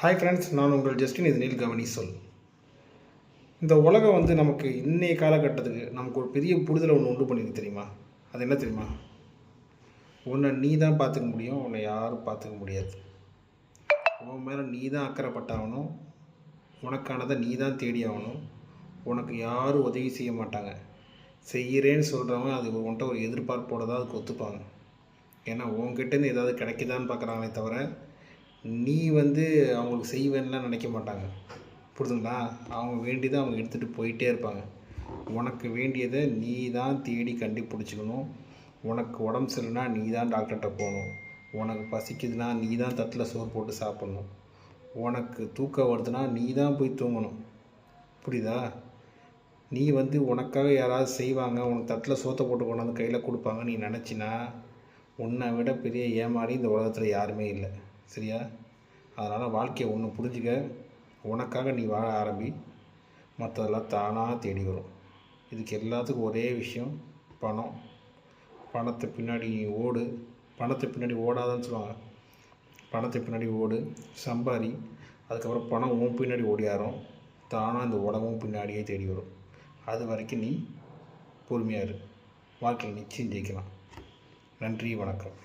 Hi friends, நான் உங்கள் Justin. இது நீல்கவனி சொல். இந்த உலகம் நமக்கு இன்றைய காலகட்டத்துக்கு நமக்கு ஒரு பெரிய புரிதலை உண்டு பண்ணியிருக்கு தெரியுமா? அது என்ன தெரியுமா? உன்னை நீ தான் பார்த்துக்க முடியும், உன்னை யாரும் பார்த்துக்க முடியாது. உன் மேலே நீ தான் அக்கறைப்பட்டாகணும், உனக்கானதை நீ தான் தேடி ஆகணும். உனக்கு யாரும் உதவி செய்ய மாட்டாங்க. செய்கிறேன்னு சொல்கிறவங்க அது உன்கிட்ட ஒரு எதிர்பார்ப்போடு தான் அதுக்கு ஒத்துப்பாங்க. ஏன்னா உன்கிட்டேருந்து ஏதாவது கிடைக்குதான்னு பார்க்குறாங்களே தவிர நீ அவங்களுக்கு செய்வேன்லாம் நினைக்க மாட்டாங்க. புரிதுங்களா? அவங்க வேண்டியதை அவங்க எடுத்துகிட்டு போயிட்டே இருப்பாங்க. உனக்கு வேண்டியதை நீ தான் தேடி கண்டுபிடிச்சிக்கணும். உனக்கு உடம்பு சரியில்லைனா நீ தான் டாக்டர்கிட்ட போகணும். உனக்கு பசிக்குதுன்னா நீ தான் தட்டில் சோறு போட்டு சாப்பிட்ணும். உனக்கு தூக்கம் வருதுன்னா நீ தான் போய் தூங்கணும். புரியுதா? நீ உனக்காக யாராவது செய்வாங்க, உனக்கு தட்டில் சோத்தை போட்டு கொண்டாந்து கையில் கொடுப்பாங்க நீ நினச்சின்னா உன்னை விட பெரிய ஏமாறி இந்த உலகத்தில் யாருமே இல்லை. சரியா? அதனால் வாழ்க்கையை ஒன்று புரிஞ்சுக்க, உனக்காக நீ வாழ ஆரம்பி. மற்றதெல்லாம் தானாக தேடி வரும். இதுக்கு எல்லாத்துக்கும் ஒரே விஷயம் பணம். பணத்தை பின்னாடி ஓடு. பணத்தை பின்னாடி ஓடாதான்னு சொல்லுவாங்க. பணத்தை பின்னாடி ஓடு, சம்பாரி. அதுக்கப்புறம் பணம் உன் பின்னாடி ஓடியாரும். தானாக இந்த உடம்பும் பின்னாடியே தேடி வரும். அது வரைக்கும் நீ பொறுமையாக இரு. வாழ்க்கையில் நிச்சயம் ஜெயிக்கலாம். நன்றி, வணக்கம்.